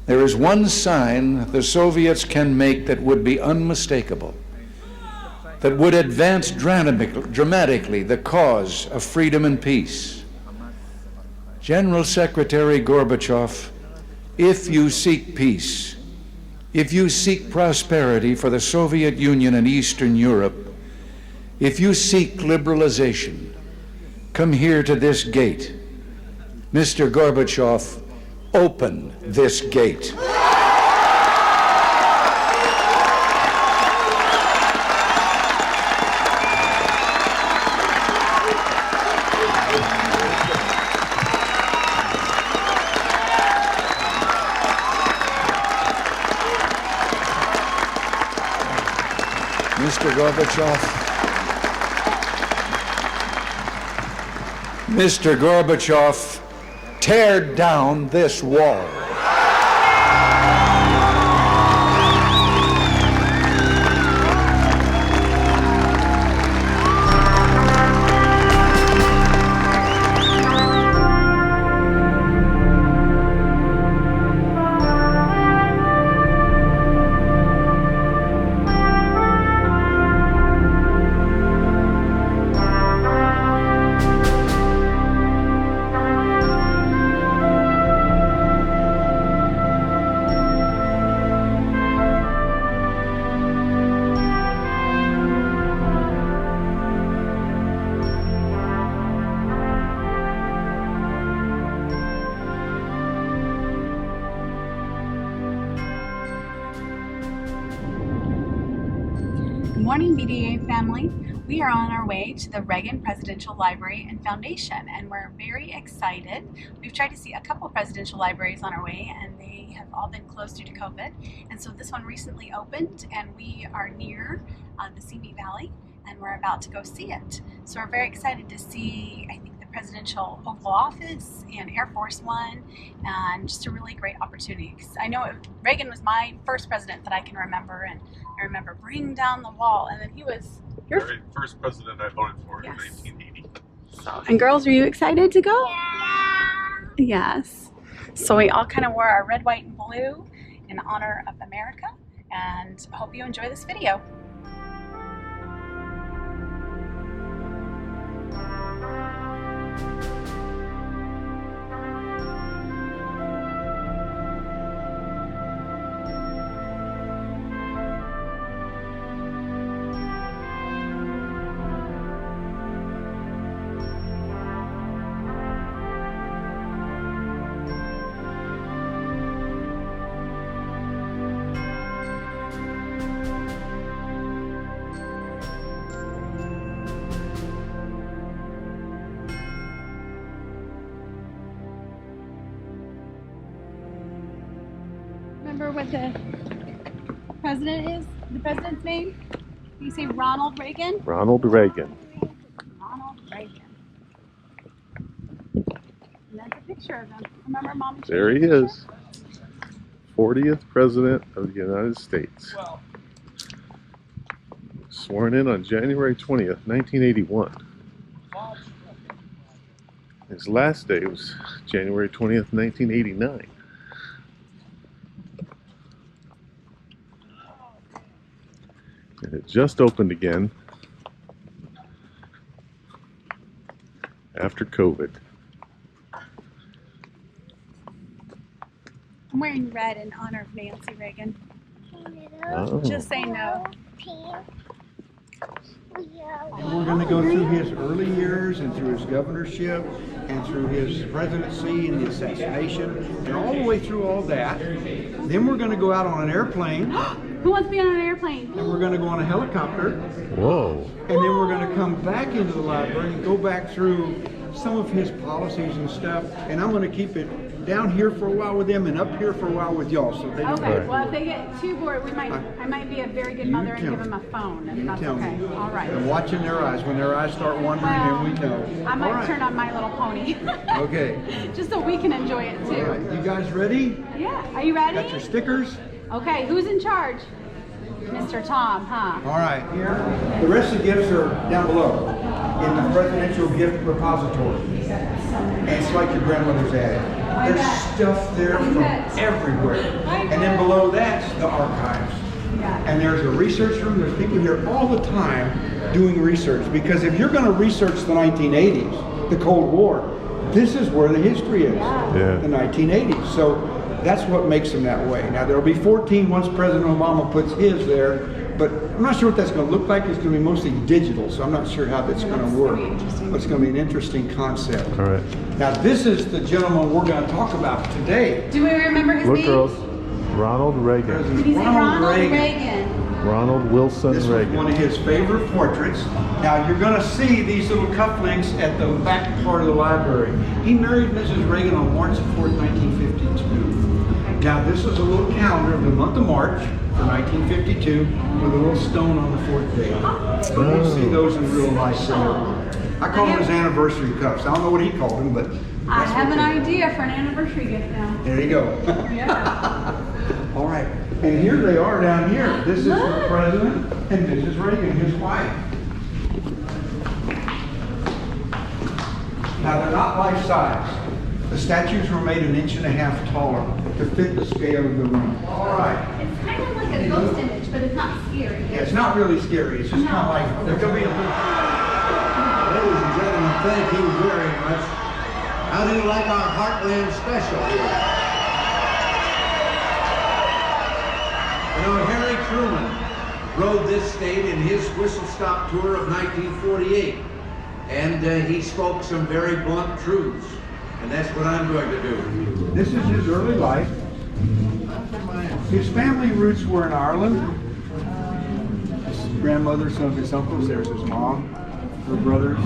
There is one sign the Soviets can make that would be unmistakable, that would advance dramatically the cause of freedom and peace. General Secretary Gorbachev, if you seek peace, if you seek prosperity for the Soviet Union and Eastern Europe, if you seek liberalization, come here to this gate. Mr. Gorbachev, open this gate. Mr. Gorbachev, tear down this wall. Good morning, BDA family. We are on our way to the Reagan Presidential Library and Foundation, and we're very excited. We've tried to see a couple of presidential libraries on our way, and they have all been closed due to COVID. And so this one recently opened, and we are near the Simi Valley, and we're about to go see it. So we're very excited to see, I think, the Presidential Oval Office and Air Force One, and just a really great opportunity. 'Cause I know Reagan was my first president that I can remember, and I remember bringing down the wall, and then he was your very first president I voted for. Yes. In 1980. So, and girls, are you excited to go? Yeah. Yes. So we all kind of wore our red, white, and blue in honor of America, and I hope you enjoy this video. Remember what the president is? The president's name? Can you say Ronald Reagan? Ronald Reagan. Ronald Reagan. And that's a picture of him. Remember, Mom? There he is. 40th President of the United States. Sworn in on January 20th, 1981. His last day was January 20th, 1989. And it just opened again after COVID. I'm wearing red in honor of Nancy Reagan. Oh. Just say no. We're going to go through his early years and through his governorship and through his presidency and the assassination and all the way through all that. Then we're going to go out on an airplane. Who wants to be on an airplane? And we're going to go on a helicopter. Whoa. And then we're going to come back into the library and go back through some of his policies and stuff. And I'm going to keep it down here for a while with them and up here for a while with y'all. So they Okay, well if they get too bored, I might be a very good mother and give them a phone. If that's okay. All right. And watching their eyes. When their eyes start wandering, then we know. I might All right. turn on My Little Pony. Okay. Just so we can enjoy it too. All right. You guys ready? Yeah. Are you ready? Got your stickers? Okay, who's in charge? Mr. Tom, huh? All right, here. The rest of the gifts are down below in the presidential gift repository. And it's like your grandmother's attic. There's stuff there from everywhere. And then below that's the archives. And there's a research room. There's people here all the time doing research. Because if you're going to research the 1980s, the Cold War, this is where the history is, the 1980s. So that's what makes them that way. Now there'll be 14 once President Obama puts his there, but I'm not sure what that's going to look like. It's going to be mostly digital, so I'm not sure how that's going to work. But it's going to be an interesting concept. All right. Now this is the gentleman we're going to talk about today. Do we remember his Look, name? girls. Ronald Reagan. Did he say Ronald Reagan? Ronald Wilson This was Reagan. one of his favorite portraits. Now you're going to see these little cufflinks at the back part of the library. He married Mrs. Reagan on March 4th, 1952. Now this is a little calendar of the month of March for 1952 with a little stone on the 4th day. So we'll see those in real life somewhere. I call them his anniversary cuffs. I don't know what he called them, but I have an idea for an anniversary gift now. there you go. Yeah. All right, and here they are down here. This is the president and Mrs. Reagan, his wife. Now they're not life size. The statues were made 1.5 inches taller to fit the scale of the room. All right. It's kind of like a ghost image, but it's not scary. Yeah, it's not really scary. It's just kind of like there's gonna be a little. Ladies and gentlemen, thank you very much. How do you like our Heartland special? You know, Harry Truman rode this state in his whistle-stop tour of 1948, and he spoke some very blunt truths, and that's what I'm going to do. This is his early life. His family roots were in Ireland. His grandmother, some of his uncles. There's his mom, her brothers,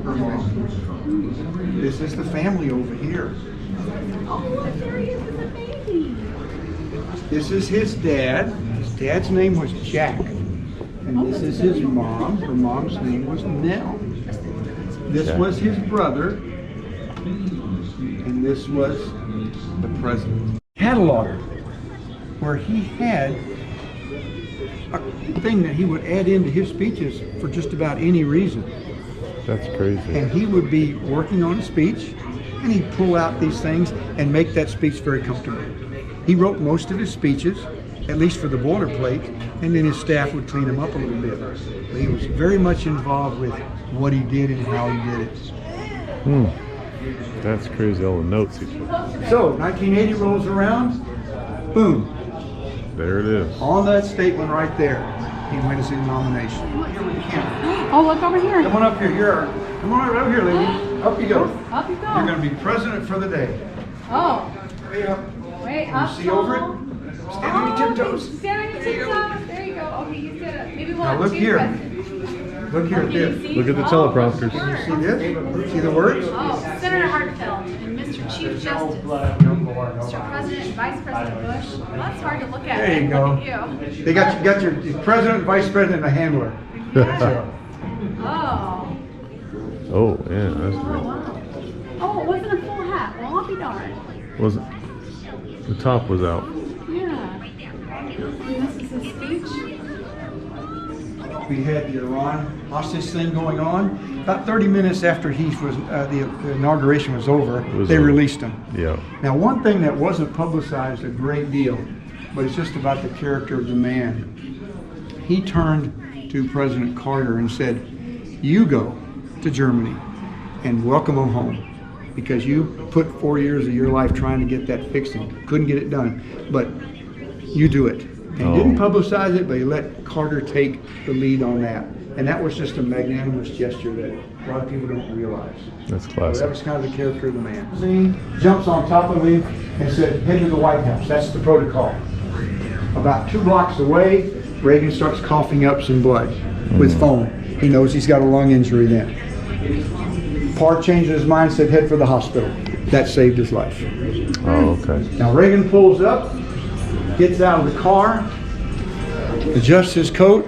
her mom. This is the family over here. Oh, look, there he is as a baby. This is his dad. His dad's name was Jack. And this is his mom. Her mom's name was Nell. This was his brother. And this was the president. Cataloger, where he had a thing that he would add into his speeches for just about any reason. That's crazy. And he would be working on a speech, and he'd pull out these things and make that speech very comfortable. He wrote most of his speeches, at least for the boilerplate, and then his staff would clean them up a little bit. But he was very much involved with what he did and how he did it. That's crazy, all the notes he took. So, 1980 rolls around, boom, There it is. on that statement right there, he wins his nomination. Here with the camera. Oh, look over here. Come on up here, come on right over here, lady. Up you go. Up you go. You're going to be president for the day. Oh, Way up. wait, Can up. you see over it? Stand on your tiptoes. Stand on your tiptoes. There you go. Okay, you sit up. Maybe we'll Now have look two here. presidents. Look here at Can you this. see? Look at the Oh, teleprompters. what's the word? See this? See the words? Oh, Senator Hartfeld and Mr. Chief Justice, Mr. President and Vice President Bush. Well, that's hard to look at. There you go. Look at you. They got your president, vice president, and a handler. Yeah. Oh. Oh, yeah, that's Oh, wow. Oh, it wasn't a full hat. Well, I'll be darned. was it? The top was out. Yeah. And this is his speech. We had the Iran hostage thing going on. About 30 minutes after the inauguration was over, they released him. Yeah. Now, one thing that wasn't publicized a great deal, but it's just about the character of the man. He turned to President Carter and said, "You go to Germany and welcome them home, because you put 4 years of your life trying to get that fixed and couldn't get it done, but you do it." And he didn't publicize it, but he let Carter take the lead on that. And that was just a magnanimous gesture that a lot of people don't realize. That's So that classic. was kind of the character of the man. He jumps on top of him and said, "Head to the White House." That's the protocol. About 2 blocks away, Reagan starts coughing up some blood with foam. He knows he's got a lung injury then. Parr changed his mind, said, "Head for the hospital." That saved his life. Oh, okay. Now Reagan pulls up, gets out of the car, adjusts his coat,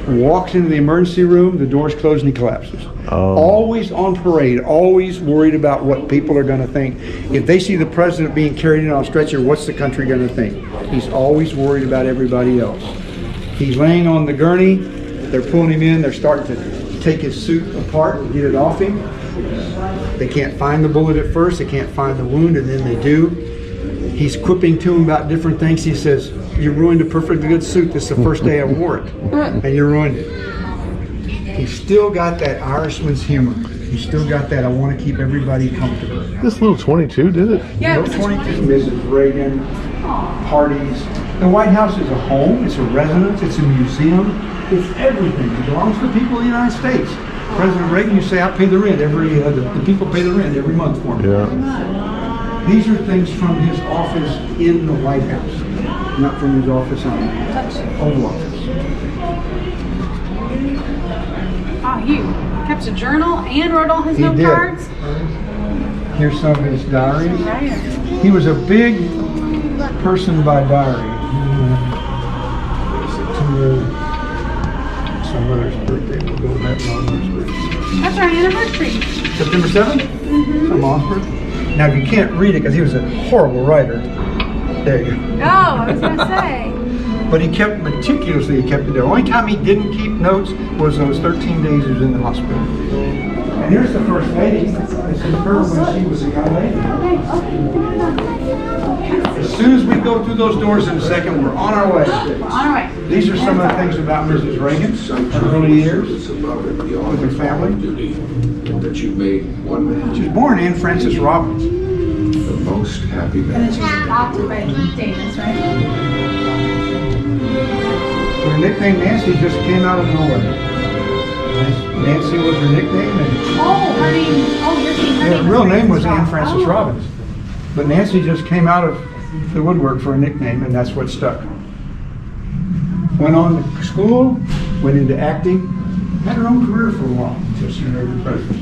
walks into the emergency room, the doors close and he collapses. Oh. Always on parade, always worried about what people are going to think. If they see the president being carried in on a stretcher, what's the country going to think? He's always worried about everybody else. He's laying on the gurney, they're pulling him in, they're starting to take his suit apart and get it off him. They can't find the bullet at first, they can't find the wound, and then they do. He's quipping to him about different things. He says, "You ruined a perfectly good suit. This is the first day I wore it, and you ruined it." He's still got that Irishman's humor. He's still got that, I want to keep everybody comfortable. This little 22 did it? Yeah, No 22, Mrs. Reagan, parties. The White House is a home, it's a residence, it's a museum, it's everything. It belongs to the people of the United States. President Reagan used to say, I pay the rent the people pay the rent every month for me. Yeah. These are things from his office in the White House, not from his office in the Oval Office. Oh, he kept a journal and wrote all his He note did. cards. Here's some of his diaries. Right. He was a big person by diary. September, some mother's birthday. We'll go with that mother's birthday. That's our anniversary. September 7th? Some mom's birthday. Now, you can't read it because he was a horrible writer. There you go. Oh, I was going to say. But he kept meticulously, he kept it there. The only time he didn't keep notes was those 13 days he was in the hospital. And here's the first lady. This is her when she was a young lady. As soon as we go through those doors in a second, we're on our way. All right. These are some of the things about Mrs. Reagan, her early years with her family. That you made one man She was born Anne Frances Robbins. the most happy And then man. she was adopted by Dais, right? Her nickname Nancy just came out of nowhere. Nancy was her nickname, and Oh, her name. Oh, you're saying her her name. real name was Anne Frances Oh. Robbins. But Nancy just came out of the woodwork for a nickname, and that's what stuck. Went on to school, went into acting, had her own career for a while until she married the president.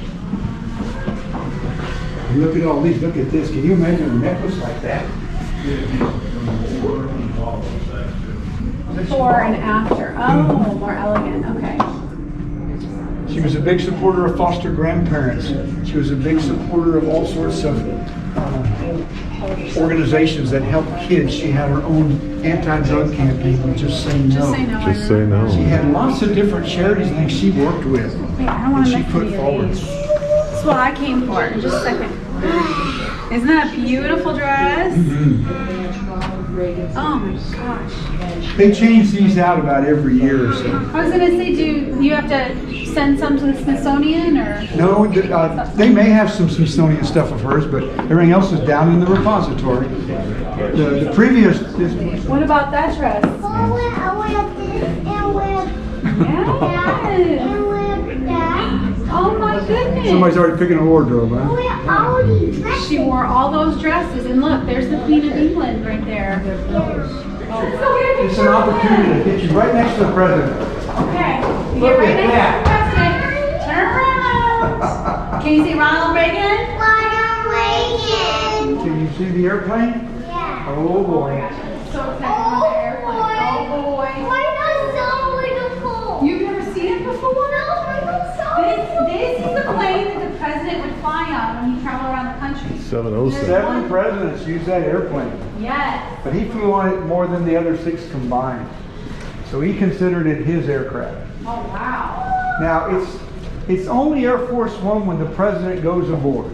And look at all these, look at this. Can you imagine a necklace like that? Before and after. Oh, more elegant. Okay. She was a big supporter of foster grandparents. She was a big supporter of all sorts of organizations that help kids. She had her own anti-drug campaign, Just Say No. Just say no. Just say no. She had lots of different charities and things she worked with. Wait, I don't want And to she miss put any of forward. these. That's what I came for. Just a second. Isn't that a beautiful dress? Oh my gosh. They change these out about every year or so. I was gonna say, do you have to send some to the Smithsonian or? No, they may have some Smithsonian stuff of hers, but everything else is down in the repository. The previous, What about that dress? Yes. Oh my goodness. somebody's already picking a wardrobe, huh? She wore all those dresses, and look, there's the Queen of England right there. It's an opportunity to get you right next to the president. Okay, you Look get right at next to the president. Turn around. Can you see Ronald Reagan? Can you see the airplane? Oh boy. So excited about the airplane. Oh boy. You've never seen it before? This is the plane that the president would fly on when he traveled around the country. 707. 7 presidents used that airplane, Yes. but he flew on it more than the other 6 combined. So he considered it his aircraft. Oh wow. Now it's only Air Force One when the president goes aboard.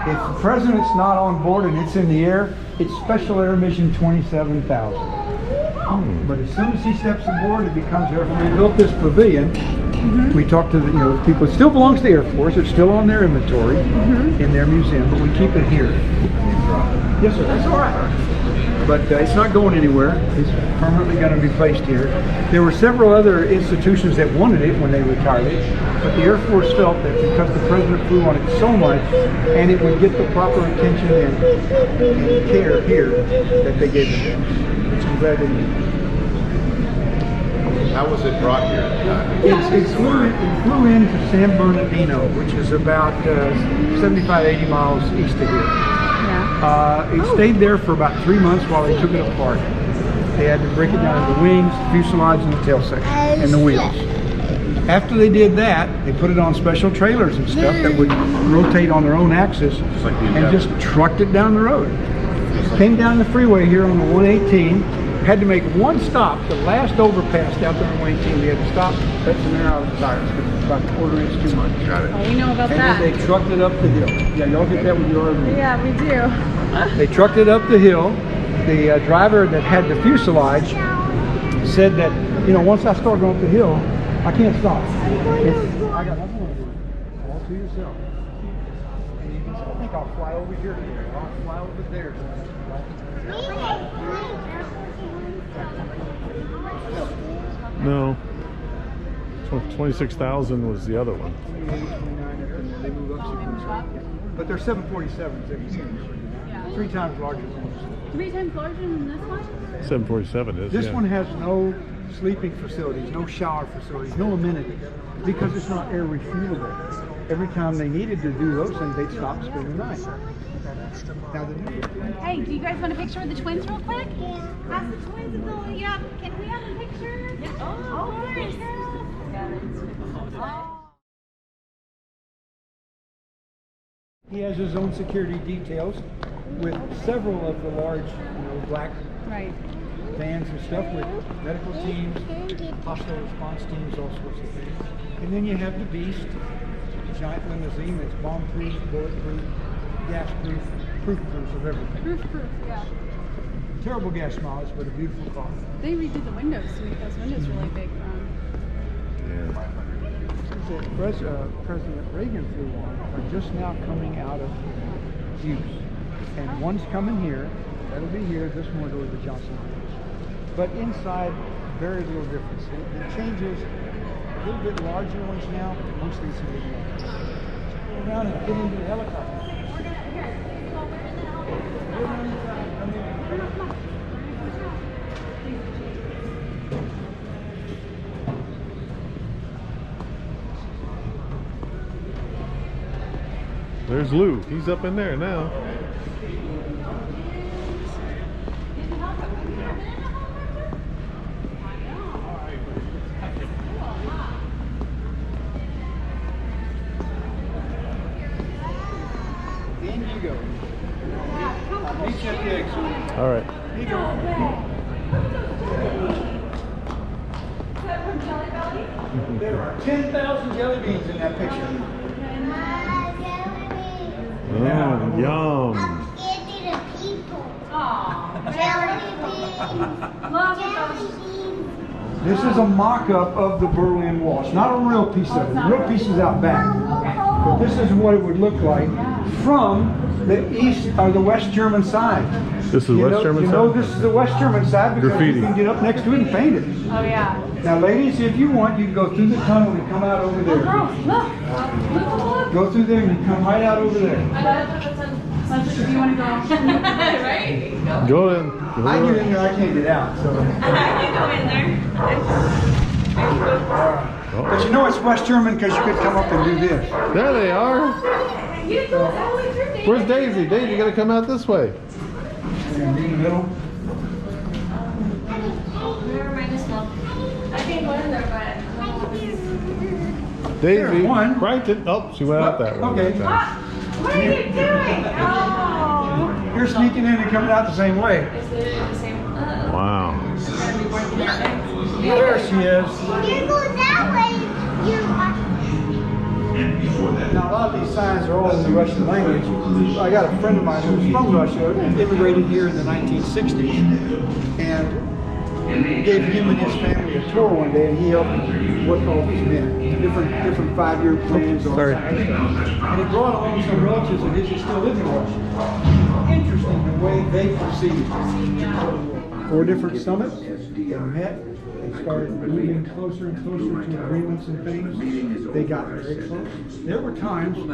If the president's not on board and it's in the air, it's Special Air Mission 27,000. But as soon as he steps aboard, it becomes Air Force. We built this pavilion. We talked to the people. It still belongs to the Air Force. It's still on their inventory in their museum, but we keep it here. Yes, sir. That's all right. But it's not going anywhere. It's permanently going to be placed here. There were several other institutions that wanted it when they retired it, but the Air Force felt that because the president flew on it so much, and it would get the proper attention and care here, that they gave it. Which I'm glad they did. How was it brought here? It flew into San Bernardino, which is about 75, 80 miles east of here. It stayed there for about 3 months while they took it apart. They had to break it down into wings, fuselage, and the tail section, and the wheels. After they did that, they put it on special trailers and stuff that would rotate on their own axis and just trucked it down the road. Came down the freeway here on the 118, had to make one stop, the last overpass down there on 118. We had to stop, let some air out of the tires. about a quarter inch too much. Got it. Oh, we know about And then they trucked it up the hill. Yeah, y'all get that with your RV. Yeah, we do. They trucked it up the hill. The driver that had the fuselage said that, you know, once I start going up the hill, I can't stop. I got nothing to do. All to yourself. And you can, I think I'll fly over here. I'll fly over there. No. 26,000 was the other one. 29, they move up sequentially. But they're 747s. They're huge. Yeah. 3 times larger than this. 3 times larger than this one? 747 is. This yeah. one has no sleeping facilities, no shower facilities, no amenities, because it's not air refuelable. Every time they needed to do those things, they'd stop, spend the night. Now the new Hey, do you guys want a picture with the twins real quick? Yeah. Ask the twins if they'll, yeah. Can we have a picture? Yeah. Oh, of course. He has his own security details with several of the large, black Right. vans and stuff with medical teams, hospital response teams, all sorts of things. And then you have the Beast, a giant limousine that's bomb-proof, bulletproof, gas-proof, proof of everything. Proof, yeah. Terrible gas mileage, but a beautiful car. They redid the windows to make those windows really big. President Reagan flew on are just now coming out of use. And one's coming here, that'll be here, this one will go to the Johnson. But inside, very little difference. It changes a little bit larger ones now, but mostly it's a little larger. Go around and get into the helicopter. There's Lou. He's up in there now. In you go. Meet you at the exit. All right. Here you go. There are 10,000 jelly beans in that picture. Oh, yum. This is a mock-up of the Berlin Wall. It's not a real piece of it. The real piece is out back. But this is what it would look like from the east or the West German side. This is West German You side? know this is the West German side because Graffiti. you can get up next to it and paint it. Oh, yeah. Now, ladies, if you want, you can go through the tunnel and come out over there. Girls, look. Go through there and you come right out over there. Do you want to go? Right? Go in. Go I get in. in there, I can't get out. So. I can go in there. But you know it's West German because you could come up and do this. There they are. Where's Daisy? Daisy, you gotta come out this way. And be in the middle. I can't go in there, but. Daisy, There, one. right it. Oh, she went out that way. Okay. What are you doing? Oh. You're sneaking in and coming out the same way. Is it the same? Wow. There she is. You go that way, you're Now, a lot of these signs are all in the Russian language. I got a friend of mine who was from Russia, immigrated here in the 1960s, and gave him and his family a tour one day, and he helped what all these men, different 5-year plans. Sorry. And he brought along some relatives of his who still live in Russia. Interesting the way they proceeded. 4 different summits, they met, they started moving closer and closer to agreements and things. They got very close. There were times when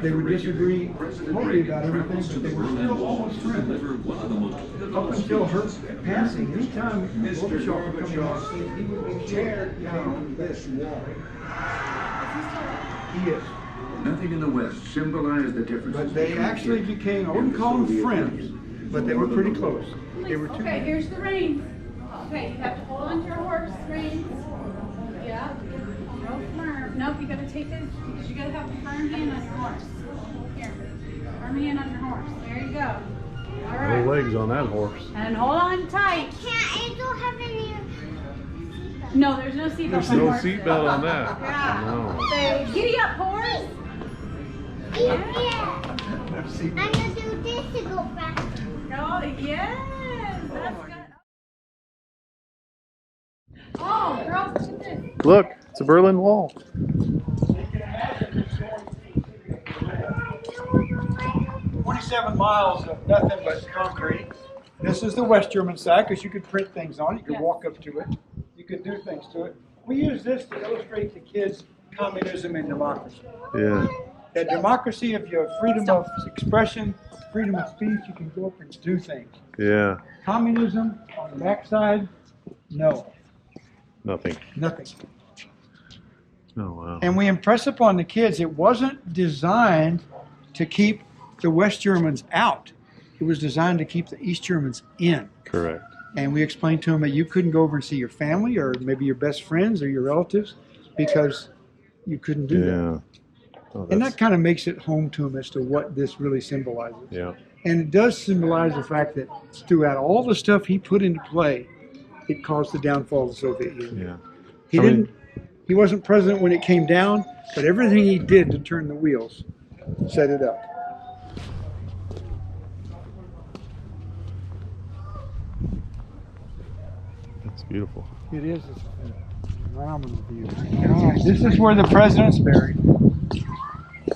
they would disagree totally about everything, but they were still almost friends. Up until her passing, anytime Gorbachev would come on scene, he would be teared down this wall. He is. Nothing in the West symbolized the difference. But they actually became, I wouldn't call them friends, but they were pretty close. They were two. Okay, here's the reins. Okay, you have to hold on to your horse reins. Yeah. Real firm. Nope, you gotta take this because you gotta have a firm hand on your horse. Here. Firm hand on your horse. There you go. All No right. legs on that horse. And hold on tight. Can't Angel have any? No, there's no seatbelt. There's on no horses. seatbelt on that. Yeah. No. Say, giddy up, horse. Yeah. I'm gonna do this to go faster. Oh, yes. That's good. Oh, girls, look at this. Look, it's a Berlin Wall. 27 miles of nothing but concrete. This is the West German side because you could print things on it. You could walk up to it. You could do things to it. We use this to illustrate to kids communism and democracy. Yeah. That democracy of your freedom of expression, freedom of speech, you can go up and do things. Yeah. Communism on the backside, no, Nothing. nothing. Oh, wow. And we impress upon the kids it wasn't designed to keep the West Germans out. It was designed to keep the East Germans in. Correct. And we explained to them that you couldn't go over and see your family or maybe your best friends or your relatives because you couldn't do that. Yeah. Oh, And that's, that kind of makes it home to them as to what this really symbolizes. yeah. And it does symbolize the fact that throughout all the stuff he put into play, it caused the downfall of the Soviet Union. Yeah. He wasn't president when it came down, but everything he did to turn the wheels set it up. That's beautiful. It is. It's a phenomenal view. All right, this is where the president's buried.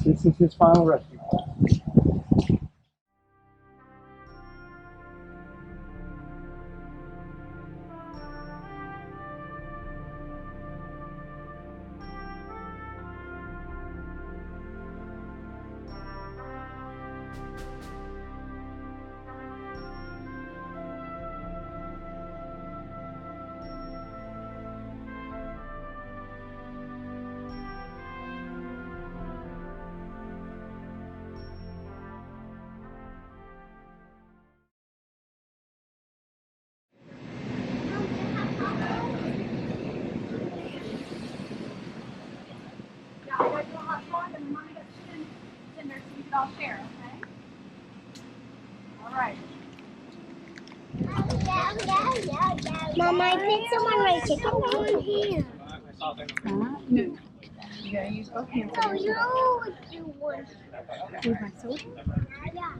This is his final resting place. Yeah, I gotta do a hot dog and Mommy got chicken tender so we can all share, okay? All right. Mama, I think someone write chicken on here. No. You gotta use both hands. So you would do one. With my soda? Yeah.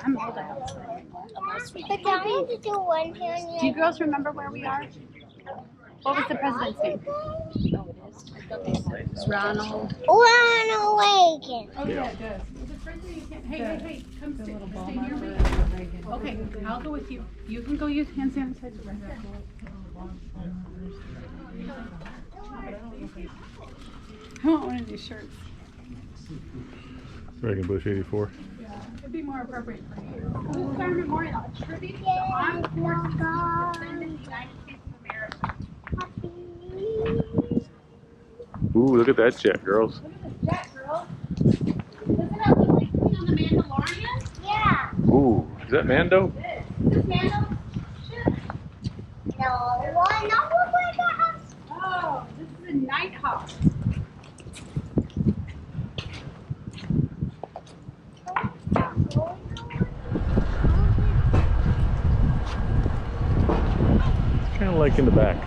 I'm old enough. But I have to do one here and Do you girls remember where we are? What was the president's name? Ronald. Ronald Reagan. Oh yeah, it does. Hey, come sit. Stay near me. Okay, I'll go with you. You can go use hand sanitizer right there. I want one of these shirts. Reagan Bush 84. Yeah, it'd be more appropriate for you. This is our memorial. A tribute to the armed forces of the United States of America. Ooh, look at that jet, girls. Look at this jet, girl. Doesn't that look like something on the Mandalorian? Yeah. Ooh, is that Mando? Is this Mando? Shit. No, why not look like a house? Oh, this is a Nighthawk. It's kind of like in the back.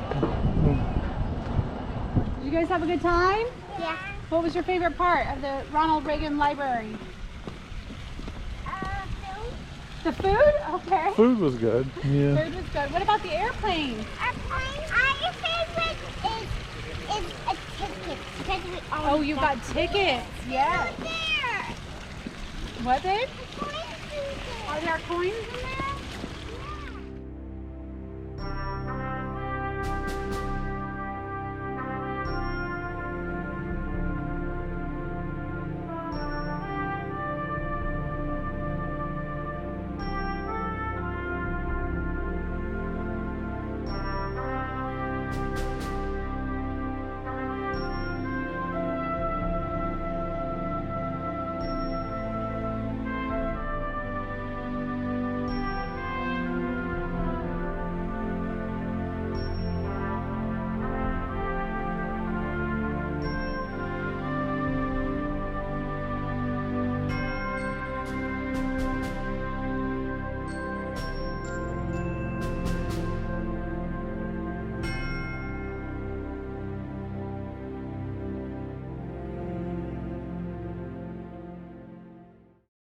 Did you guys have a good time? Yeah. What was your favorite part of the Ronald Reagan Library? Food. The food? Okay. Food was good. Yeah. Food was good. What about the airplane? Our favorite is a ticket. Because we Oh, you got tickets. Yes. there. What, babe? Coins in there. Are there coins in there?